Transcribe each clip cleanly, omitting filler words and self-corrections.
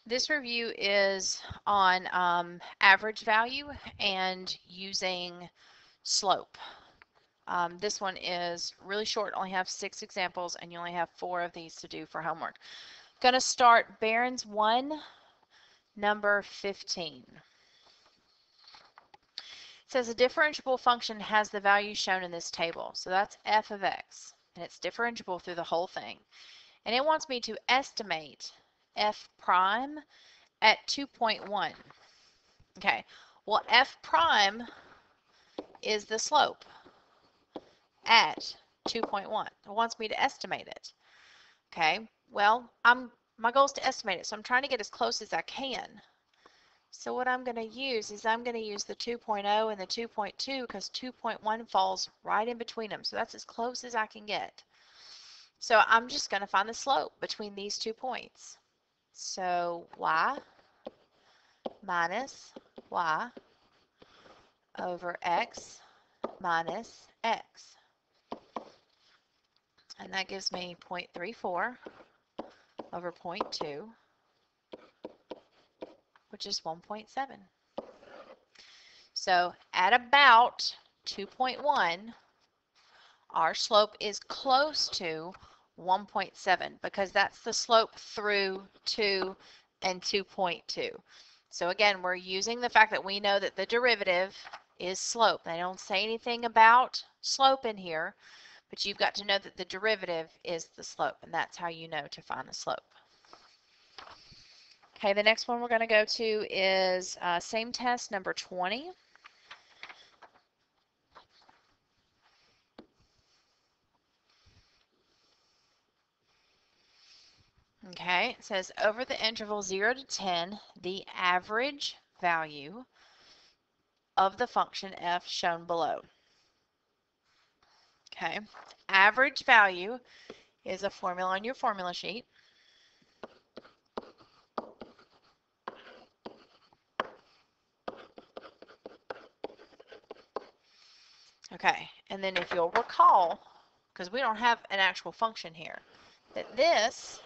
This review is on average value and using slope. This one is really short, only have 6 examples, and you only have 4 of these to do for homework. Going to start Barron's 1, number 15. It says a differentiable function has the value shown in this table. So that's f of x, and it's differentiable through the whole thing. And it wants me to estimate f prime at 2.1. Okay, well, f prime is the slope at 2.1. It wants me to estimate it. Okay, well, my goal is to estimate it, so I'm trying to get as close as I can. So what I'm going to use is I'm going to use the 2.0 and the 2.2 because 2.1 falls right in between them. So that's as close as I can get. So I'm just going to find the slope between these 2 points. So y minus y over x minus x. And that gives me 0.34 over 0.2, which is 1.7. So at about 2.1, our slope is close to 1.7 because that's the slope through 2 and 2.2. So again, we're using the fact that we know that the derivative is slope. They don't say anything about slope in here, but you've got to know that the derivative is the slope, and that's how you know to find the slope. Okay, the next one we're going to go to is same test, number 20. Okay, it says over the interval 0 to 10, the average value of the function f shown below. Okay, average value is a formula on your formula sheet. Okay, and then if you'll recall, because we don't have an actual function here, that this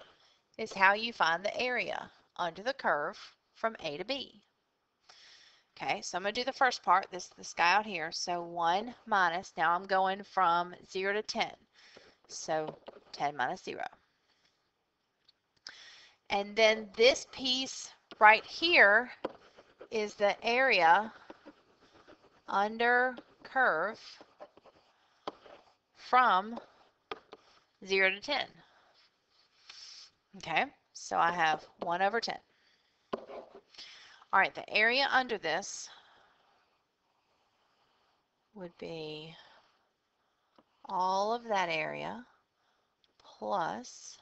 is how you find the area under the curve from A to B. Okay, so I'm going to do the first part, this guy out here. So 1 minus, now I'm going from 0 to 10. So 10 minus 0. And then this piece right here is the area under curve from 0 to 10. Okay, so I have 1 over 10. All right, the area under this would be all of that area plus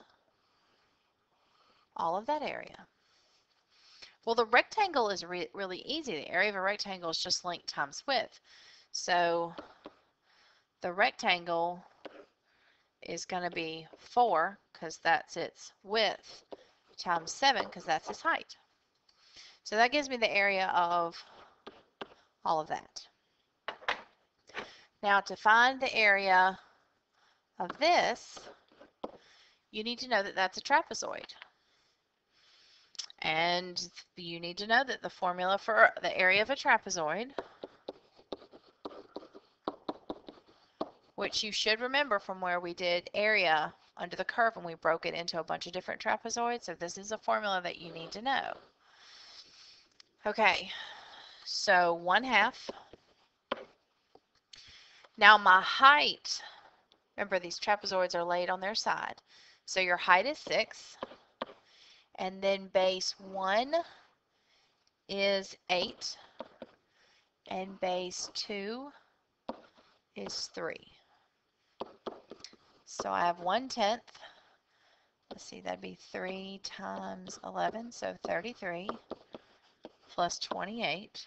all of that area. Well, the rectangle is really easy. The area of a rectangle is just length times width. So the rectangle is going to be 4 because that's its width times 7 because that's its height. So that gives me the area of all of that. Now to find the area of this, you need to know that that's a trapezoid. And you need to know that the formula for the area of a trapezoid, which you should remember from where we did area under the curve and we broke it into a bunch of different trapezoids. So this is a formula that you need to know. Okay, so 1/2. Now my height, remember these trapezoids are laid on their side. So your height is 6. And then base 1 is 8. And base 2 is 3. So I have 1/10. Let's see, that'd be 3 times 11, so 33 plus 28,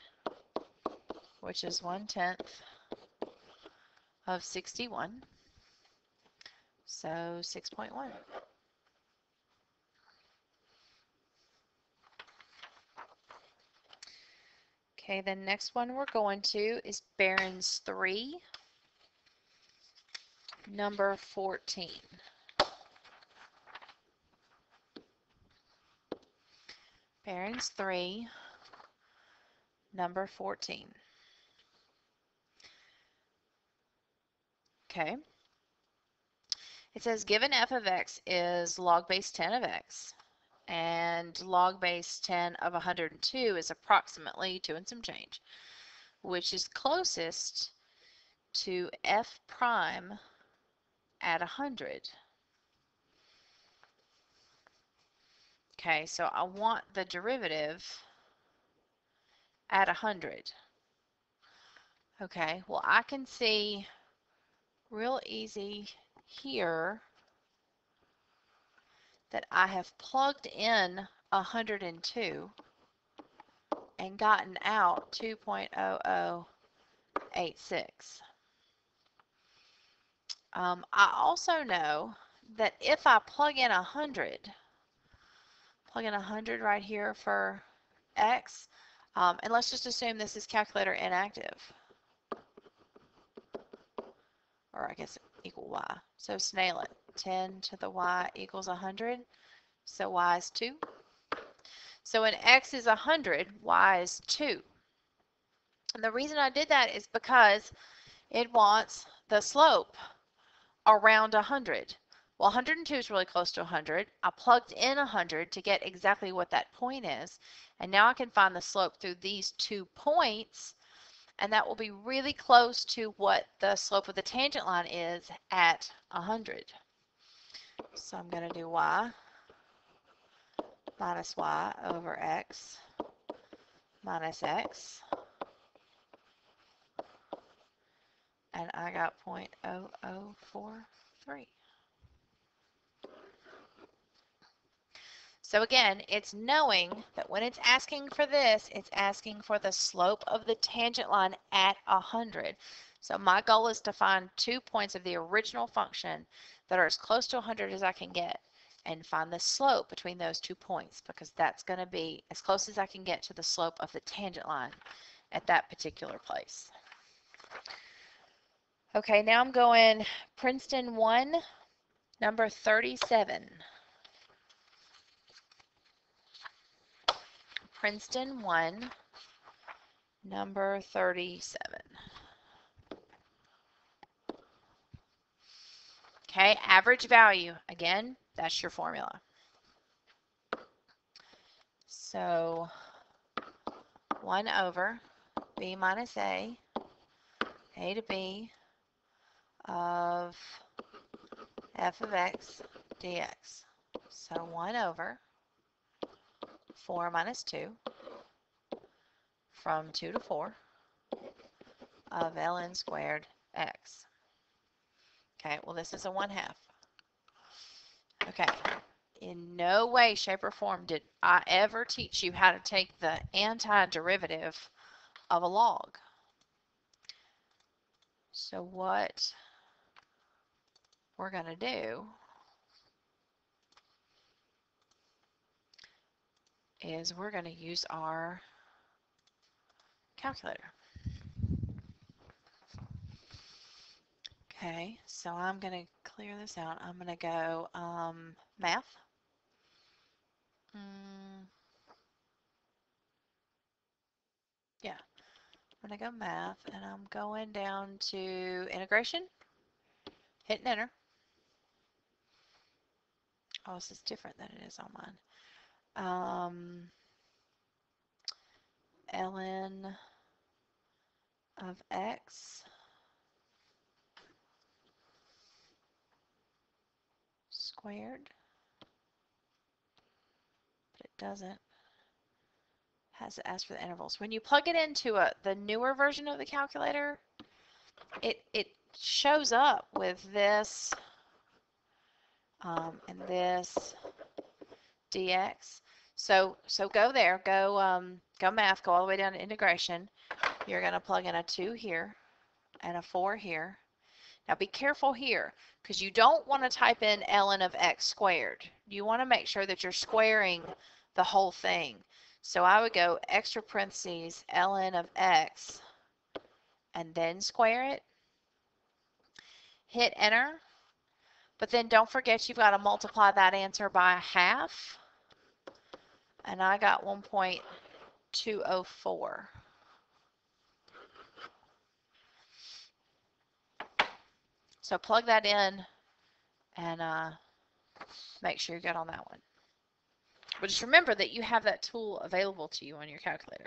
which is 1/10 of 61, so 6.1. Okay, the next one we're going to is Barron's 3, number 14. Barron's 3, number 14. Okay. It says given f of x is log base 10 of x, and log base 10 of 102 is approximately 2 and some change, which is closest to f prime at 100. Okay, so I want the derivative at 100. Okay, well I can see real easy here that I have plugged in 102 and gotten out 2.0086. I also know that if I plug in 100 right here for x, and let's just assume this is calculator inactive, or I guess equal y. So snail it. 10 to the y equals 100, so y is 2. So when x is 100, y is 2. And the reason I did that is because it wants the slope around 100. Well, 102 is really close to 100. I plugged in 100 to get exactly what that point is, and now I can find the slope through these 2 points, and that will be really close to what the slope of the tangent line is at 100. So I'm going to do y minus y over x minus x, and I got 0.0043. So again, it's knowing that when it's asking for this, it's asking for the slope of the tangent line at 100. So my goal is to find 2 points of the original function that are as close to 100 as I can get, and find the slope between those 2 points, because that's going to be as close as I can get to the slope of the tangent line at that particular place. Okay, now I'm going Princeton 1, number 37. Princeton 1, number 37. Okay, average value. Again, that's your formula. So 1 over b minus a to b of f of x dx. So 1 over 4 minus 2 from 2 to 4 of ln squared x. Okay, well this is a 1/2. Okay, in no way, shape, or form did I ever teach you how to take the antiderivative of a log. So what we're going to do is we're going to use our calculator. Okay, so I'm going to clear this out. I'm going to go math. Yeah, I'm going to go math, and I'm going down to integration, hitting enter. Oh, this is different than it is on mine. Ln of x squared, but it doesn't. Has to ask for the intervals. When you plug it into the newer version of the calculator, it shows up with this and this dx. So go there, go math, go all the way down to integration. You're going to plug in a 2 here and a 4 here. Now be careful here, because you don't want to type in ln of x squared. You want to make sure that you're squaring the whole thing. So I would go extra parentheses ln of x and then square it. Hit enter. But then don't forget you've got to multiply that answer by 1/2. and I got 1.204. So plug that in and make sure you're good on that one. But just remember that you have that tool available to you on your calculator.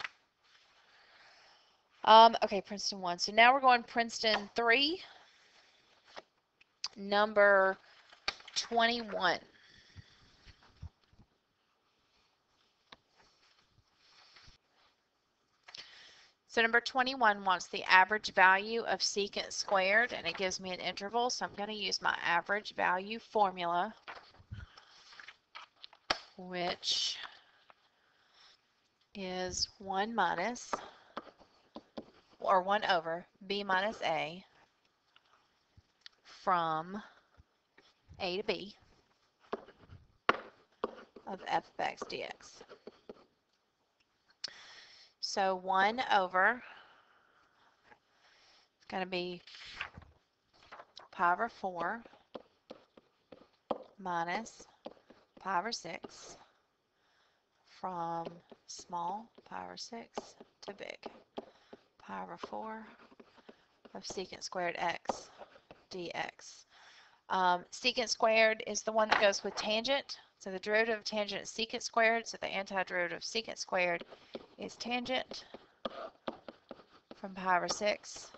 Okay, Princeton 1. So now we're going Princeton 3, number 21. So number 21 wants the average value of secant squared, and it gives me an interval, so I'm going to use my average value formula, which is 1 minus, or 1 over, b minus a from a to b of f of x dx. So 1 over, it's going to be pi over 4 minus pi over 6 from small pi over 6 to big pi over 4 of secant squared x dx. Secant squared is the one that goes with tangent. So the derivative of tangent is secant squared. So the antiderivative of secant squared is tangent from pi over 6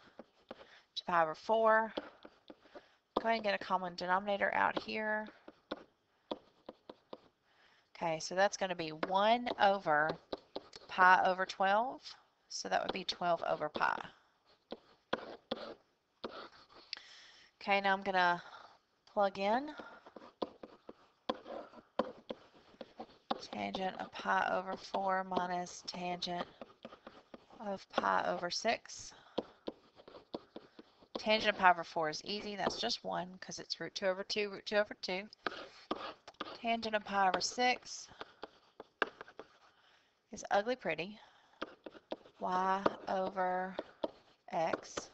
to pi over 4. Go ahead and get a common denominator out here. Okay, so that's going to be 1 over pi over 12. So that would be 12 over pi. Okay, now I'm going to plug in tangent of pi over 4 minus tangent of pi over 6. Tangent of pi over 4 is easy. That's just 1 because it's root 2 over 2, root 2 over 2. Tangent of pi over 6 is ugly pretty. Y over x.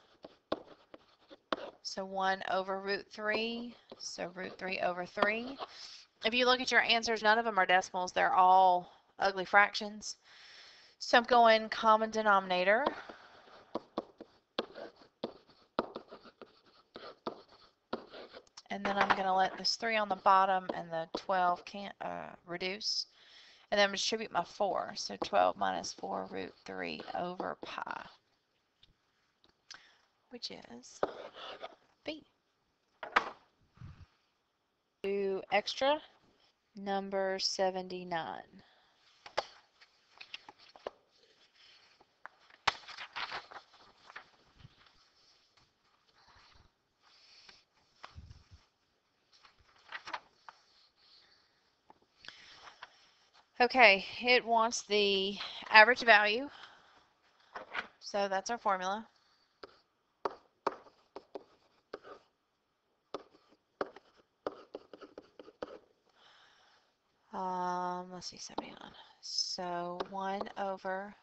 So 1 over root 3. So root 3 over 3. If you look at your answers, none of them are decimals. They're all ugly fractions. So I'm going common denominator. And then I'm going to let this 3 on the bottom and the 12 can't reduce. And then I'm going to distribute my 4. So 12 minus 4 root 3 over pi, which is B. Do extra, number 79. Okay, it wants the average value. So that's our formula. Let's see, 79. So 1 over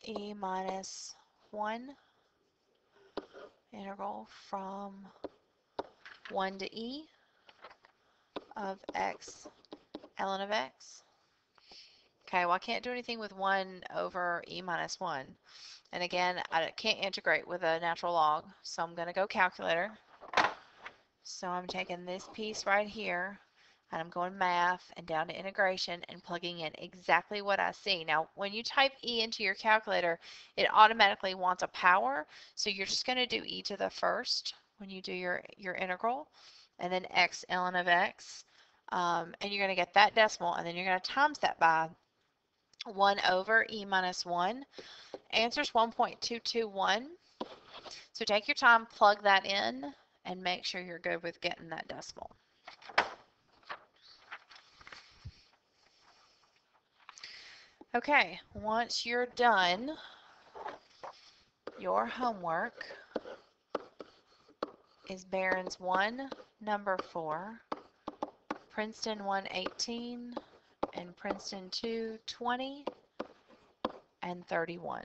e minus 1 integral from 1 to e of x ln of x. Okay, well I can't do anything with 1 over e minus 1. And again, I can't integrate with a natural log, so I'm going to go calculator. So I'm taking this piece right here, and I'm going math and down to integration and plugging in exactly what I see. Now, when you type e into your calculator, it automatically wants a power, so you're just going to do e to the first when you do your integral, and then x ln of x, and you're going to get that decimal, and then you're going to times that by 1 over e minus 1. Answer's 1.221. So take your time, plug that in, and make sure you're good with getting that decimal. Okay, once you're done your homework is Barron's 1, number 4, Princeton 118, and Princeton 2, 20, and 31.